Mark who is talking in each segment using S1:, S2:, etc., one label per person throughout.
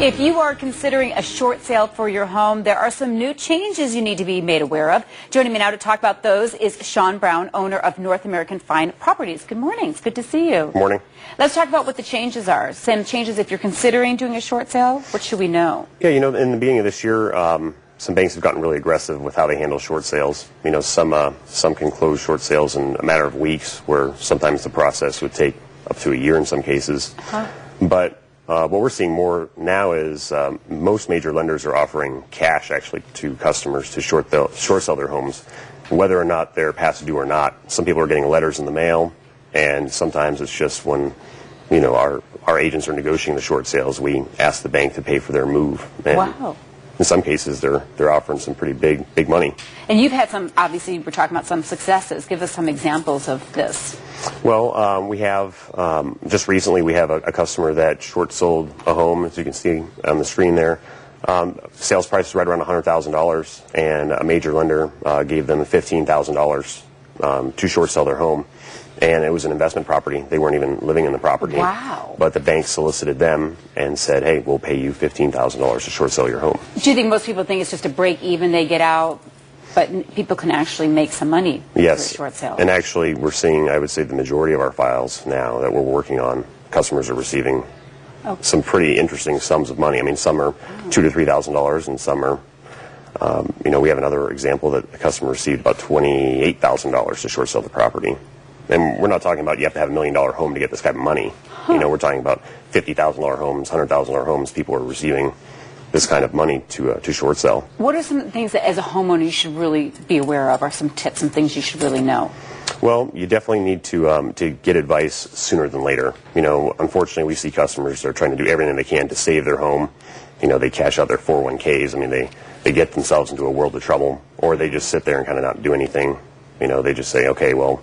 S1: If you are considering a short sale for your home, there are some new changes you need to be made aware of. Joining me now to talk about those is Sean Brown, owner of North American Fine Properties. Good morning. It's good to see you.
S2: Good morning.
S1: Let's talk about what the changes are. Some changes if you're considering doing a short sale. What should we know?
S2: Yeah, you know, in the beginning of this year, some banks have gotten really aggressive with how they handle short sales. You know, some can close short sales in a matter of weeks, where sometimes the process would take up to a year in some cases. But what we're seeing more now is most major lenders are offering cash actually to customers to short sell their homes, whether or not they're past due or not. Some people are getting letters in the mail, and sometimes it's just when, you know, our agents are negotiating the short sales, we ask the bank to pay for their move. And
S1: wow.
S2: In some cases, they're offering some pretty big money.
S1: And you've had some, obviously, we're talking about some successes. Give us some examples of this.
S2: Well, we have, just recently, we have a customer that short sold a home, as you can see on the screen there. Sales price is right around $100,000, and a major lender gave them $15,000 to short sell their home. And it was an investment property. They weren't even living in the property.
S1: Wow.
S2: But the bank solicited them and said, hey, we'll pay you $15,000 to short sell your home.
S1: Do you think most people think it's just a break even, they get out, but people can actually make some money through a short sale? And
S2: actually we're seeing, I would say, the majority of our files now that we're working on, customers are receiving some pretty interesting sums of money. I mean, some are $2,000 to $3,000 and some are, you know, we have another example that a customer received about $28,000 to short sell the property. And we're not talking about you have to have $1 million home to get this type of money. You know, we're talking about $50,000 homes, $100,000 homes. People are receiving this kind of money to short sell. What
S1: are some things that, as a homeowner, you should really be aware of, or some tips, some things you should really know?
S2: Well, you definitely need to get advice sooner than later. You know, unfortunately, we see customers that are trying to do everything they can to save their home. You know, they cash out their 401ks. I mean, they get themselves into a world of trouble, or they just sit there and kind of not do anything. You know, they just say, okay, well,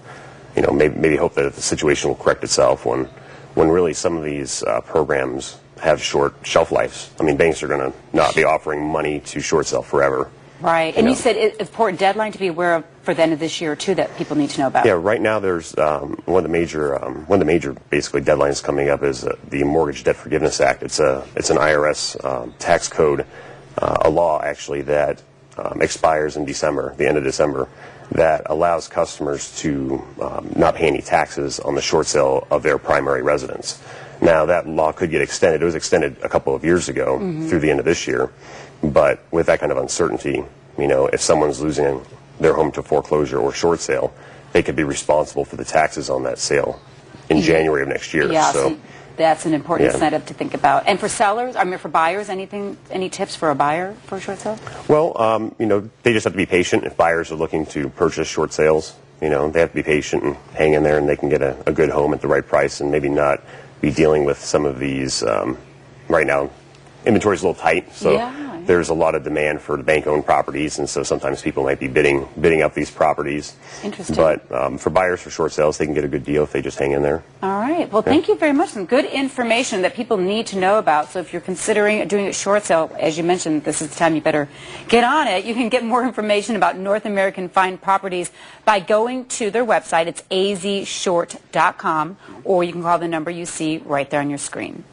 S2: you know, maybe hope that the situation will correct itself, when really some of these programs have short shelf lives. I mean, banks are going to not be offering money to short sell forever.
S1: Right. And you said an important deadline to be aware of for the end of this year, too, that people need to know about.
S2: Yeah, right now there's one of the major basically deadlines coming up is the Mortgage Debt Forgiveness Act. It's an IRS tax code, a law actually that expires in December, the end of December, that allows customers to not pay any taxes on the short sale of their primary residence. Now, that law could get extended. It was extended a couple of years ago through the end of this year. But with that kind of uncertainty, you know, if someone's losing their home to foreclosure or short sale, they could be responsible for the taxes on that sale in January of next year.
S1: Yeah, so that's an important incentive to think about. And for sellers, I mean, for buyers, any tips for a buyer for a short sale?
S2: Well, you know, they just have to be patient. If buyers are looking to purchase short sales, you know, they have to be patient and hang in there, and they can get a good home at the right price and maybe not be dealing with some of these. Right now, inventory's a little tight, so there's a lot of demand for the bank-owned properties, and so sometimes people might be bidding up these properties.
S1: Interesting.
S2: But for buyers for short sales, they can get a good deal if they just hang in there.
S1: All right. Well, thank you very much. Some good information that people need to know about. So if you're considering doing a short sale, as you mentioned, this is the time you better get on it. You can get more information about North American Fine Properties by going to their website. It's azshort.com, or you can call the number you see right there on your screen.